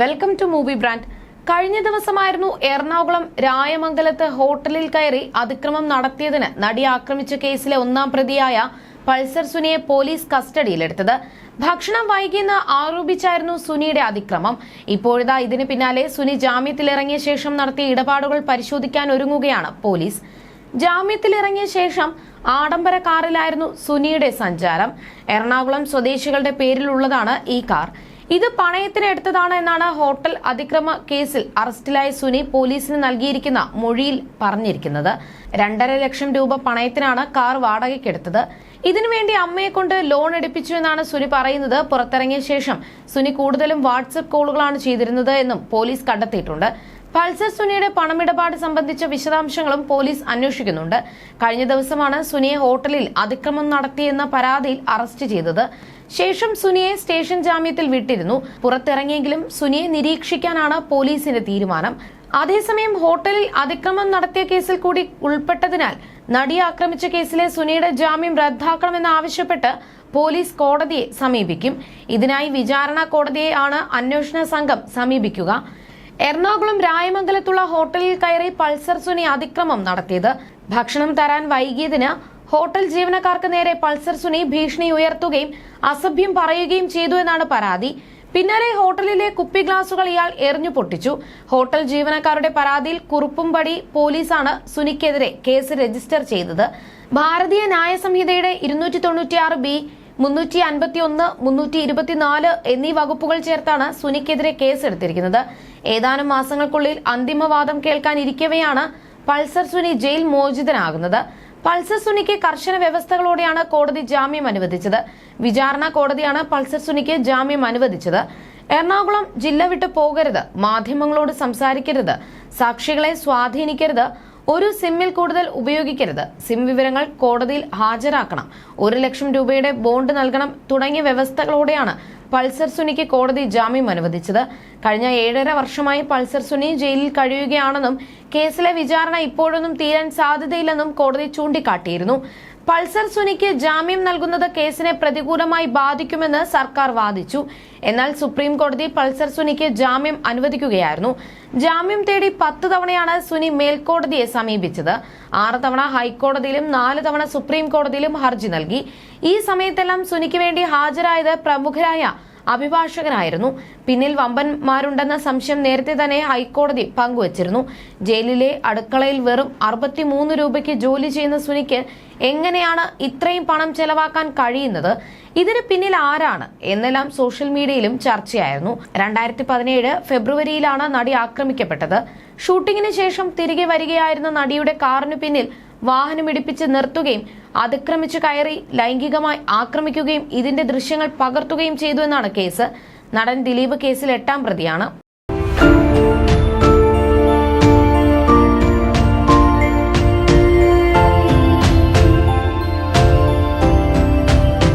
Welcome to movie brand. കഴിഞ്ഞ ദിവസമായിരുന്നു എറണാകുളം രായമംഗലത്ത് ഹോട്ടലിൽ കയറി അതിക്രമം നടത്തിയതിന് നടി ആക്രമിച്ച കേസിലെ ഒന്നാം പ്രതിയായ പൾസർ സുനിയെ പോലീസ് കസ്റ്റഡിയിലെടുത്തത്. ഭക്ഷണം വൈകിയെന്ന് ആരോപിച്ചായിരുന്നു സുനിയുടെ അതിക്രമം. ഇപ്പോഴിതാ ഇതിന് പിന്നാലെ സുനി ജാമ്യത്തിലിറങ്ങിയ ശേഷം നടത്തിയ ഇടപാടുകൾ പരിശോധിക്കാൻ ഒരുങ്ങുകയാണ് പോലീസ്. ജാമ്യത്തിലിറങ്ങിയ ശേഷം ആഡംബര കാറിലായിരുന്നു സുനിയുടെ സഞ്ചാരം. എറണാകുളം സ്വദേശികളുടെ പേരിലുള്ളതാണ് ഈ കാർ. ഇത് പണയത്തിന് എടുത്തതാണ് എന്നാണ് ഹോട്ടൽ അതിക്രമ കേസിൽ അറസ്റ്റിലായ സുനി പോലീസിന് നൽകിയിരിക്കുന്ന മൊഴിയിൽ പറഞ്ഞിരിക്കുന്നത്. 2.5 ലക്ഷം രൂപ പണയത്തിനാണ് കാർ വാടകയ്ക്കെടുത്തത്. ഇതിനുവേണ്ടി അമ്മയെ കൊണ്ട് ലോൺ എടുപ്പിച്ചു എന്നാണ് സുനി പറയുന്നത്. പുറത്തിറങ്ങിയ ശേഷം സുനി കൂടുതലും വാട്സ്ആപ്പ് കോളുകളാണ് ചെയ്തിരുന്നത് എന്നും പോലീസ് കണ്ടെത്തിയിട്ടുണ്ട്. പൾസർ സുനിയുടെ പണമിടപാട് സംബന്ധിച്ച വിശദാംശങ്ങളും പോലീസ് അന്വേഷിക്കുന്നുണ്ട്. കഴിഞ്ഞ ദിവസമാണ് സുനിയെ ഹോട്ടലിൽ അതിക്രമം നടത്തിയെന്ന പരാതിയിൽ അറസ്റ്റ് ചെയ്തത്. ശേഷം സുനിയെ സ്റ്റേഷൻ ജാമ്യത്തിൽ വിട്ടിരുന്നു. പുറത്തിറങ്ങിയെങ്കിലും സുനിയെ നിരീക്ഷിക്കാനാണ് പോലീസിന്റെ തീരുമാനം. അതേസമയം ഹോട്ടലിൽ അതിക്രമം നടത്തിയ കേസിൽ കൂടി ഉൾപ്പെട്ടതിനാൽ നടിയെ ആക്രമിച്ച കേസിലെ സുനിയുടെ ജാമ്യം റദ്ദാക്കണമെന്നാവശ്യപ്പെട്ട് പോലീസ് കോടതിയെ സമീപിക്കും. ഇതിനായി വിചാരണ കോടതിയെ ആണ് അന്വേഷണ സംഘം സമീപിക്കുക. എറണാകുളം രായമംഗലത്തുള്ള ഹോട്ടലിൽ കയറി പൾസർ സുനി അതിക്രമം നടത്തിയത്. ഭക്ഷണം തരാൻ വൈകിയതിന് ഹോട്ടൽ ജീവനക്കാർക്ക് നേരെ പൾസർ സുനി ഭീഷണി ഉയർത്തുകയും അസഭ്യം പറയുകയും ചെയ്തു എന്നാണ് പരാതി. പിന്നാലെ ഹോട്ടലിലെ കുപ്പി ഗ്ലാസുകൾ ഇയാൾ എറിഞ്ഞു പൊട്ടിച്ചു. ഹോട്ടൽ ജീവനക്കാരുടെ പരാതിയിൽ കുറുപ്പുംപടി പോലീസാണ് സുനിക്കെതിരെ കേസ് രജിസ്റ്റർ ചെയ്തത്. ഭാരതീയ ന്യായ സംഹിതയുടെ 296B, 351, 324 എന്നീ വകുപ്പുകൾ ചേർത്താണ് സുനിക്കെതിരെ കേസെടുത്തിരിക്കുന്നത്. ഏതാനും മാസങ്ങൾക്കുള്ളിൽ അന്തിമവാദം കേൾക്കാനിരിക്കവെയാണ് പൾസർ സുനി ജയിൽ മോചിതനാകുന്നത്. പൾസർ സുനിക്ക് കർശന വ്യവസ്ഥകളോടെയാണ് കോടതി ജാമ്യം അനുവദിച്ചത്. വിചാരണ കോടതിയാണ് പൾസർ സുനിക്ക് ജാമ്യം അനുവദിച്ചത്. എറണാകുളം ജില്ല വിട്ടു പോകരുത്, മാധ്യമങ്ങളോട് സംസാരിക്കരുത്, സാക്ഷികളെ സ്വാധീനിക്കരുത്, ഒരു സിമ്മിൽ കൂടുതൽ ഉപയോഗിക്കരുത്, സിം വിവരങ്ങൾ കോടതിയിൽ ഹാജരാക്കണം, 1 ലക്ഷം രൂപയുടെ ബോണ്ട് നൽകണം തുടങ്ങിയ വ്യവസ്ഥകളോടെയാണ് പൾസർ സുനിക്ക് കോടതി ജാമ്യം അനുവദിച്ചത്. കഴിഞ്ഞ 7.5 വർഷമായി പൾസർ സുനി ജയിലിൽ കഴിയുകയാണെന്നും കേസിലെ വിചാരണ ഇപ്പോഴൊന്നും തീരാൻ സാധ്യതയില്ലെന്നും കോടതി ചൂണ്ടിക്കാട്ടിയിരുന്നു. പൾസർ സുനിക്ക് ജാമ്യം നൽകുന്നത് കേസിനെ പ്രതികൂലമായി ബാധിക്കുമെന്ന് സർക്കാർ വാദിച്ചു. എന്നാൽ സുപ്രീം കോടതി പൾസർ സുനിക്ക് ജാമ്യം അനുവദിക്കുകയായിരുന്നു. ജാമ്യം തേടി 10 തവണയാണ് സുനി മേൽക്കോടതിയെ സമീപിച്ചത്. 6 തവണ ഹൈക്കോടതിയിലും 4 തവണ സുപ്രീം കോടതിയിലും ഹർജി നൽകി. ഈ സമയത്തെല്ലാം സുനിക്ക് വേണ്ടി ഹാജരായത് പ്രമുഖരായ അഭിഭാഷകനായിരുന്നു. പിന്നിൽ വമ്പന്മാരുണ്ടെന്ന സംശയം നേരത്തെ തന്നെ ഹൈക്കോടതി പങ്കുവച്ചിരുന്നു. ജയിലിലെ അടുക്കളയിൽ വെറും 63 രൂപയ്ക്ക് ജോലി ചെയ്യുന്ന സുനിക്ക് എങ്ങനെയാണ് ഇത്രയും പണം ചെലവാക്കാൻ കഴിയുന്നത്? ഇതിന് പിന്നിൽ ആരാണ് എന്നെല്ലാം സോഷ്യൽ മീഡിയയിലും ചർച്ചയായിരുന്നു. 2017 ഫെബ്രുവരിയിലാണ് നടി ആക്രമിക്കപ്പെട്ടത്. ഷൂട്ടിങ്ങിന് ശേഷം തിരികെ വരികയായിരുന്ന നടിയുടെ കാറിനു പിന്നിൽ വാഹനമിടിപ്പിച്ച് നിർത്തുകയും അതിക്രമിച്ചു കയറി ലൈംഗികമായി ആക്രമിക്കുകയും ഇതിന്റെ ദൃശ്യങ്ങൾ പകർത്തുകയും ചെയ്തു എന്നാണ് കേസ്. നടൻ ദിലീപ് കേസിൽ 8ാം പ്രതിയാണ്.